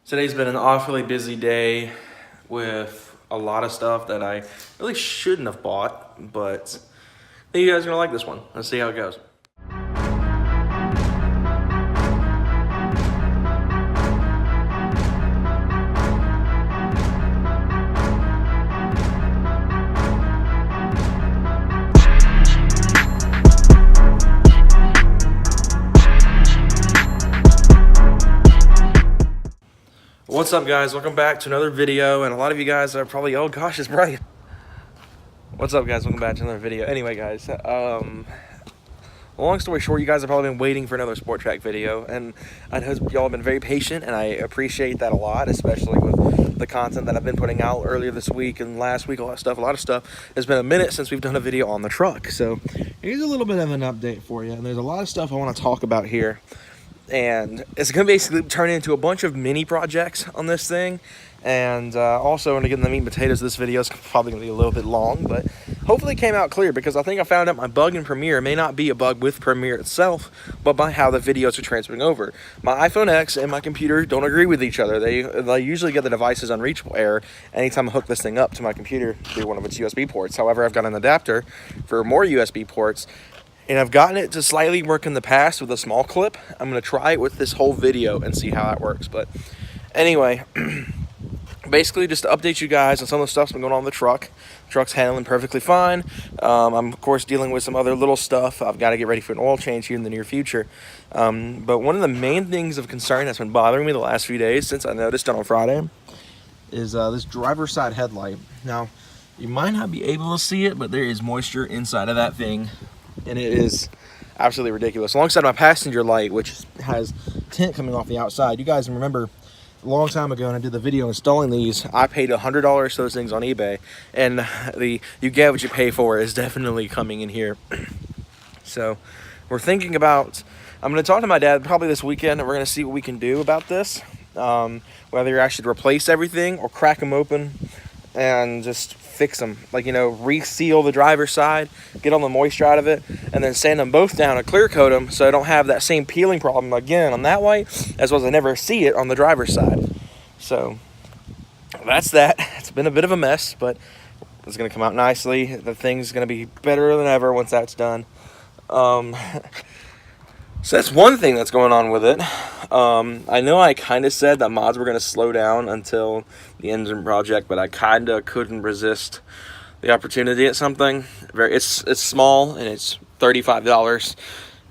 Today's been an awfully busy day with a lot of stuff that I really shouldn't have bought, but I think you guys are gonna like this one. Let's see how it goes. What's up, guys? Welcome back to another video, and a lot of you guys are probably, oh gosh, it's bright. What's up, guys? Welcome back to another video. Anyway, guys, long story short, you guys have probably been waiting for another Sport Trac video, and I know y'all have been very patient, and I appreciate that a lot, especially with the content that I've been putting out earlier this week and last week, a lot of stuff. It's been a minute since we've done a video on the truck, so here's a little bit of an update for you, and there's a lot of stuff I want to talk about here. And it's going to basically turn into a bunch of mini projects on this thing. And also, when I get the meat and potatoes, this video is probably going to be a little bit long, but hopefully it came out clear, because I think I found out my bug in Premiere may not be a bug with Premiere itself, but by how the videos are transferring over. My iPhone X and my computer don't agree with each other. They usually get the devices unreachable error anytime I hook this thing up to my computer through one of its USB ports. However, I've got an adapter for more USB ports, and I've gotten it to slightly work in the past with a small clip. I'm going to try it with this whole video and see how that works. But anyway, basically just to update you guys on some of the stuff's been going on in the truck. The truck's handling perfectly fine. I'm, of course, dealing with some other little stuff. I've got to get ready for an oil change here in the near future. But one of the main things of concern that's been bothering me the last few days since I noticed it on Friday is this driver's side headlight. Now, you might not be able to see it, but there is moisture inside of that thing, and it is absolutely ridiculous. Alongside my passenger light, which has tint coming off the outside. You guys remember a long time ago when I did the video installing these, I paid $100 for those things on eBay, and the you get what you pay for is definitely coming in here. So we're thinking about, I'm going to talk to my dad probably this weekend, and we're going to see what we can do about this. Whether I should replace everything or crack them open and just fix them, like, you know, reseal the driver's side, get all the moisture out of it, and then sand them both down and clear coat them so I don't have that same peeling problem again on that white, as well as I never see it on the driver's side. So that's that. It's been a bit of a mess, but it's going to come out nicely. The thing's going to be better than ever once that's done. So that's one thing that's going on with it. I know I kind of said that mods were going to slow down until the engine project, but I kind of couldn't resist the opportunity at something. It's small, and it's $35.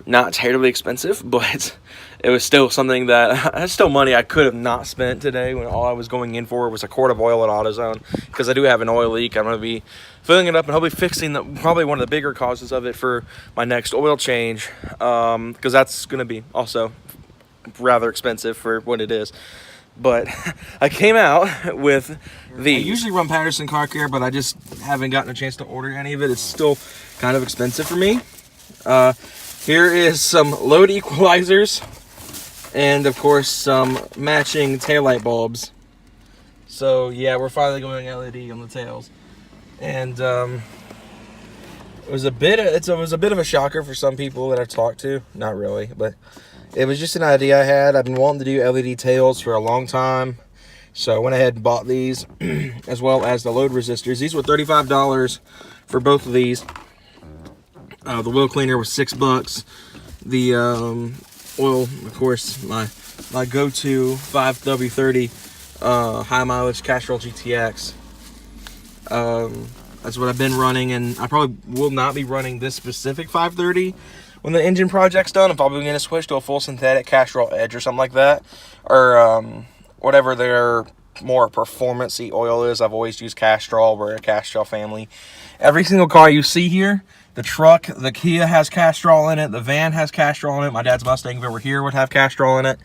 Not terribly expensive, but it was still something that, that's still money I could have not spent today when all I was going in for was a quart of oil at AutoZone, because I do have an oil leak. I'm going to be filling it up and hopefully fixing probably one of the bigger causes of it for my next oil change, because that's going to be also rather expensive for what it is. But I came out with the, I usually run Patterson Car Care, but I just haven't gotten a chance to order any of it. It's still kind of expensive for me. Here is some load equalizers, and of course some matching taillight bulbs. So yeah, we're finally going LED on the tails. And it was a bit of a shocker for some people that I've talked to. Not really, but it was just an idea I had. I've been wanting to do LED tails for a long time, so I went ahead and bought these, as well as the load resistors. These were $35 for both of these. The wheel cleaner was $6. The oil, of course, my go-to 5W30 high mileage Castrol GTX. That's what I've been running, and I probably will not be running this specific 530 when the engine project's done. I'm probably going to switch to a full synthetic Castrol Edge or something like that, or whatever their more performance-y oil is. I've always used Castrol. We're a Castrol family. Every single car you see here, the truck, the Kia has Castrol in it, the van has Castrol in it, my dad's Mustang, if it were here, would have Castrol in it.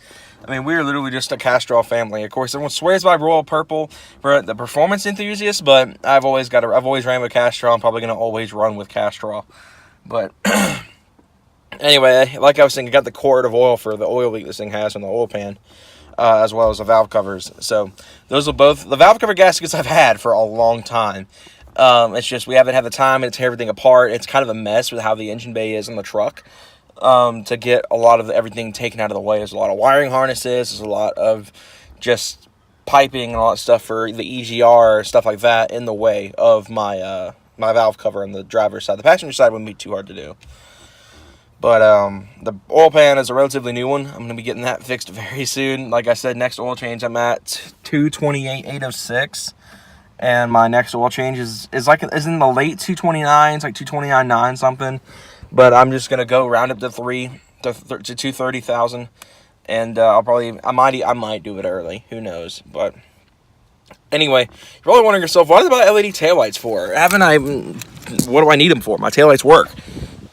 I mean, we're literally just a Castrol family. Of course, everyone swears by Royal Purple for the performance enthusiasts, but I've always ran with Castrol. I'm probably going to always run with Castrol. But anyway, like I was saying, I got the quart of oil for the oil leak this thing has in the oil pan, as well as the valve covers. So those are both the valve cover gaskets I've had for a long time. It's just we haven't had the time to tear everything apart. It's kind of a mess with how the engine bay is in the truck. to get a lot of everything taken out of the way. There's a lot of wiring harnesses. There's a lot of just piping and all that stuff for the EGR, stuff like that, in the way of my my valve cover on the driver's side. The passenger side wouldn't be too hard to do. But the oil pan is a relatively new one. I'm going to be getting that fixed very soon. Like I said, next oil change I'm at 228,806. And my next oil change is in the late 229s, like 229.9 something. But I'm just going to go round up to 230,000. And I might do it early. Who knows? But anyway, you're probably wondering yourself, what about LED taillights for? What do I need them for? My taillights work.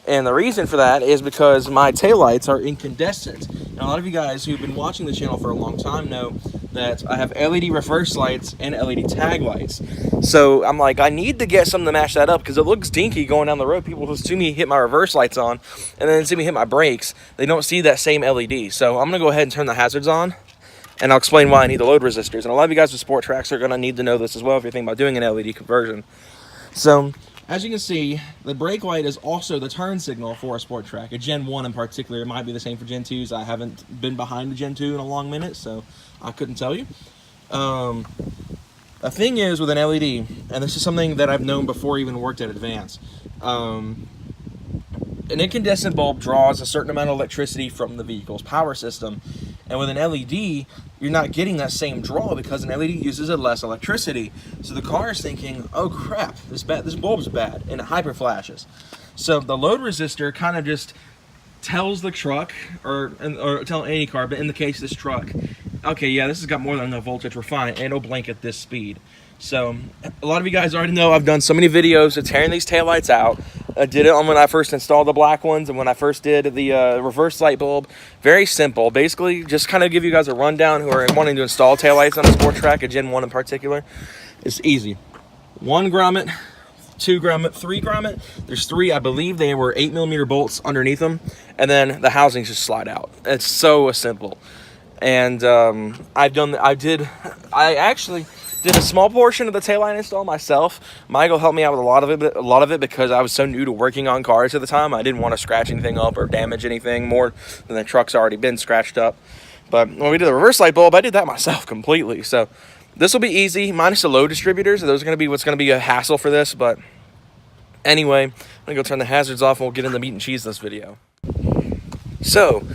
And the reason for that is because my taillights are incandescent. And a lot of you guys who've been watching the channel for a long time know that I have LED reverse lights and LED tag lights. So I'm like, I need to get something to match that up because it looks dinky going down the road. People who see me hit my reverse lights on and then see me hit my brakes, they don't see that same LED. So I'm going to go ahead and turn the hazards on. And I'll explain why I need the load resistors. And a lot of you guys with sport tracks are going to need to know this as well if you're thinking about doing an LED conversion. So as you can see, the brake light is also the turn signal for a sport track. A Gen 1 in particular. It might be the same for Gen 2s. I haven't been behind the Gen 2 in a long minute, so I couldn't tell you. The thing is with an LED, and this is something that I've known before I even worked at Advance, an incandescent bulb draws a certain amount of electricity from the vehicle's power system. And with an LED, you're not getting that same draw because an LED uses less electricity. So the car is thinking, oh crap, this bulb's bad, and it hyper flashes. So the load resistor kind of just tells the truck, or tell any car, but in the case of this truck, okay, yeah, this has got more than enough voltage, we're fine, and it'll blink at this speed. So a lot of you guys already know I've done so many videos of tearing these taillights out. I did it on when I first installed the black ones and when I first did the reverse light bulb. Very simple. Basically, just kind of give you guys a rundown who are wanting to install taillights on a sport track, a Gen 1 in particular. It's easy. 1 grommet, 2 grommet, 3 grommet. There's 3, I believe they were 8mm bolts underneath them. And then the housings just slide out. It's so simple. And I actually did a small portion of the taillight install myself. Michael helped me out with a lot of it because I was so new to working on cars at the time. I didn't want to scratch anything up or damage anything more than the truck's already been scratched up. But when we did the reverse light bulb, I did that myself completely. So this will be easy, minus the load distributors. Those are going to be what's going to be a hassle for this. But anyway, I'm going to go turn the hazards off and we'll get into meat and cheese this video. So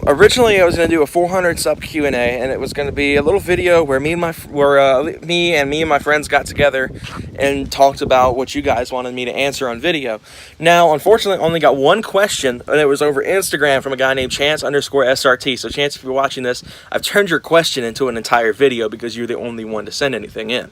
originally, I was going to do a 400 sub Q&A, and it was going to be a little video where me and my friends got together and talked about what you guys wanted me to answer on video. Now, unfortunately, I only got one question, and it was over Instagram from a guy named Chance_SRT. So, Chance, if you're watching this, I've turned your question into an entire video because you're the only one to send anything in.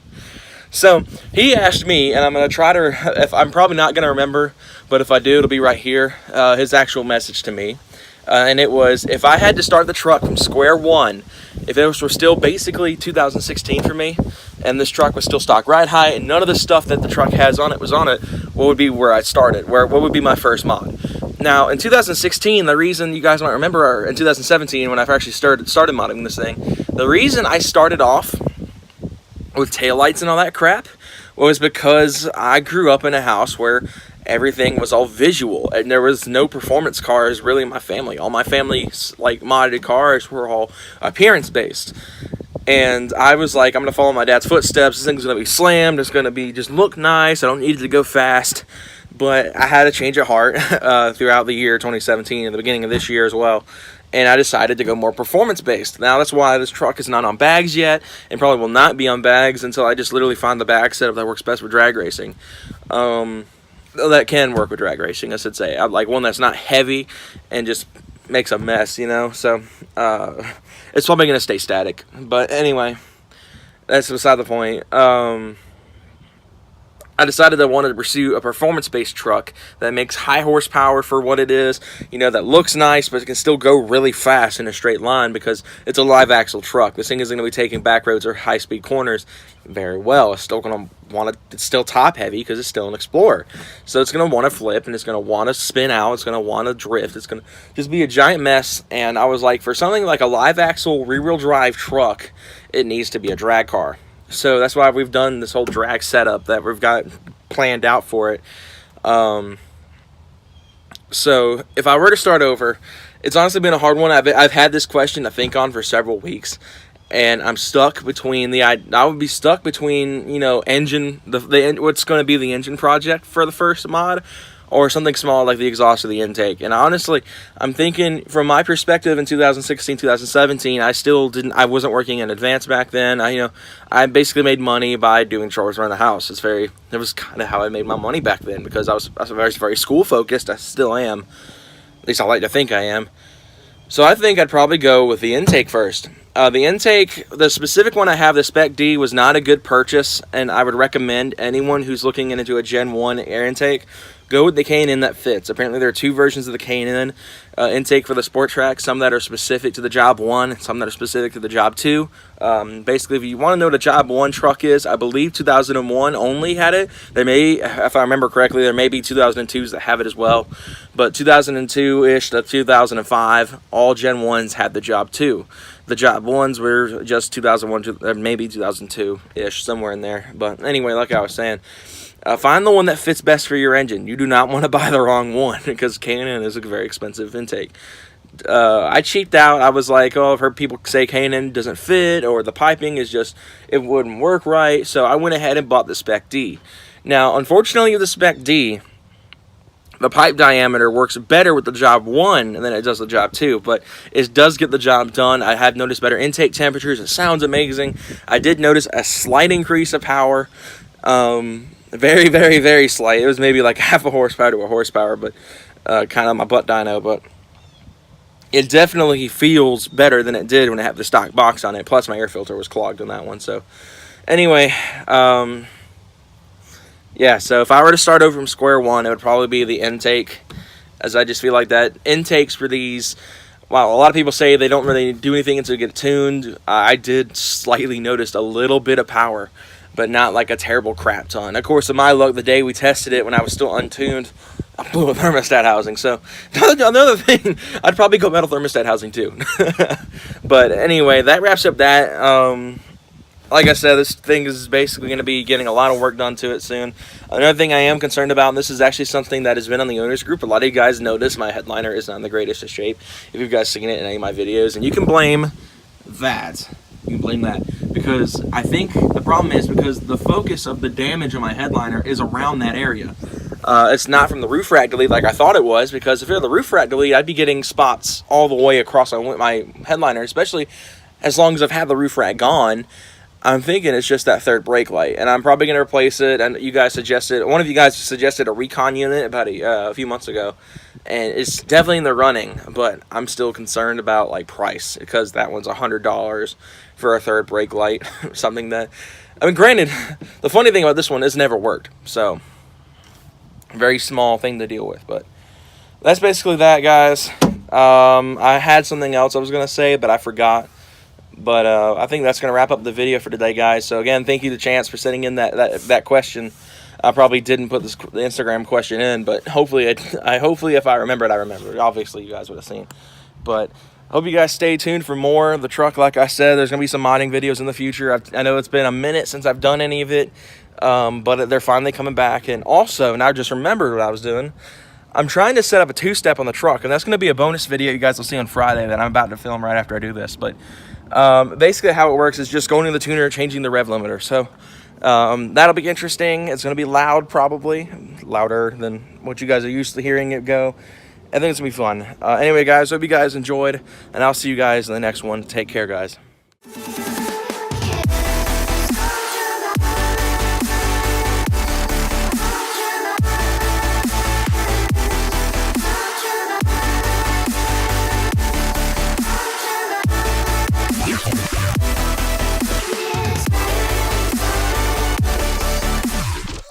So he asked me, and I'm going to try to, I'm probably not going to remember, but if I do, it'll be right here, his actual message to me. And it was, if I had to start the truck from square one, if it were still basically 2016 for me, and this truck was still stock ride height, and none of the stuff that the truck has on it was on it, what would be where I started? What would be my first mod? Now, in 2016, the reason you guys might remember, or in 2017, when I actually started modding this thing, the reason I started off with taillights and all that crap was because I grew up in a house where everything was all visual and there was no performance cars really in my family. All my family's like modded cars were all appearance based. And I was like, I'm going to follow my dad's footsteps. This thing's going to be slammed. It's going to be just look nice. I don't need it to go fast. But I had a change of heart throughout the year 2017 and the beginning of this year as well. And I decided to go more performance-based. Now, that's why this truck is not on bags yet, and probably will not be on bags until I just literally find the bag setup that works best with drag racing. That can work with drag racing, I should say. I'd like one that's not heavy and just makes a mess, you know? So, it's probably going to stay static. But anyway, that's beside the point. I decided I wanted to pursue a performance-based truck that makes high horsepower for what it is, you know, that looks nice, but it can still go really fast in a straight line because it's a live axle truck. This thing isn't going to be taking back roads or high-speed corners very well. It's still going to want to, it's still top heavy because it's still an Explorer. So it's going to want to flip and it's going to want to spin out. It's going to want to drift. It's going to just be a giant mess. And I was like, for something like a live axle rear-wheel drive truck, it needs to be a drag car. So that's why we've done this whole drag setup that we've got planned out for it. So if I were to start over, it's honestly been a hard one. I've had this question to think on for several weeks, and I'm stuck between I would be stuck between, you know, engine what's going to be the engine project for the first mod, or something small like the exhaust or the intake. And honestly, I'm thinking from my perspective in 2016, 2017, I wasn't working in advance back then. I basically made money by doing chores around the house. It was kind of how I made my money back then, because I was very, very school focused. I still am. At least I like to think I am. So I think I'd probably go with the intake first. The intake, the specific one I have, the Spec D, was not a good purchase, and I would recommend anyone who's looking into a Gen 1 air intake, go with the K&N that fits. Apparently there are two versions of the K&N intake for the Sport Trac, some that are specific to the Job 1, some that are specific to the Job 2. Basically, if you want to know what a Job 1 truck is, I believe 2001 only had it. There may, if I remember correctly, there may be 2002s that have it as well. But 2002-ish to 2005, all Gen 1s had the Job 2. The Job 1s were just 2001, maybe 2002-ish, somewhere in there. But anyway, like I was saying, find the one that fits best for your engine. You do not want to buy the wrong one, because K&N is a very expensive intake. I cheaped out. I was like, oh, I've heard people say K&N doesn't fit, or the piping is just, it wouldn't work right. So I went ahead and bought the Spec D. Now, unfortunately, with the Spec D, the pipe diameter works better with the Job 1 than it does the Job 2, but it does get the job done. I have noticed better intake temperatures. It sounds amazing. I did notice a slight increase of power. Very, very, very slight. It was maybe like half a horsepower to a horsepower, but kind of my butt dyno. But it definitely feels better than it did when I had the stock box on it. Plus, my air filter was clogged on that one. So, anyway, yeah. So if I were to start over from square one, it would probably be the intake, as I just feel like that intakes for these. Wow, a lot of people say they don't really do anything until you get tuned. I did slightly notice a little bit of power, but not like a terrible crap ton. Of course, in my luck, the day we tested it when I was still untuned, I blew a thermostat housing. So another thing, I'd probably go metal thermostat housing too. But anyway, that wraps up that. Like I said, this thing is basically going to be getting a lot of work done to it soon. Another thing I am concerned about, and this is actually something that has been on the owners group, a lot of you guys notice my headliner is not in the greatest of shape, if you guys seen it in any of my videos, and you can blame that. You can blame that, because I think the problem is because the focus of the damage on my headliner is around that area. It's not from the roof rack delete like I thought it was, because if it were the roof rack delete, I'd be getting spots all the way across my headliner, especially as long as I've had the roof rack gone. I'm thinking it's just that third brake light, and I'm probably going to replace it. And one of you guys suggested a recon unit about a few months ago, and it's definitely in the running, but I'm still concerned about like price, because that one's $100 for a third brake light. Something that, I mean, granted, the funny thing about this one is it never worked, so very small thing to deal with. But that's basically that, guys. I had something else I was going to say, but I forgot. But I think that's going to wrap up the video for today, guys. So again, thank you to Chance for sending in that question. I probably didn't put the Instagram question in, but hopefully if I remembered, I remembered. Obviously, you guys would have seen. But hope you guys stay tuned for more of the truck. Like I said, there's going to be some modding videos in the future. I know it's been a minute since I've done any of it, but they're finally coming back. And also, now I just remembered what I was doing. I'm trying to set up a two-step on the truck, and that's going to be a bonus video you guys will see on Friday that I'm about to film right after I do this. But basically how it works is just going to the tuner, changing the rev limiter. So that'll be interesting. It's going to be loud, probably louder than what you guys are used to hearing it go. I think it's going to be fun. Anyway, guys, hope you guys enjoyed, and I'll see you guys in the next one. Take care, guys.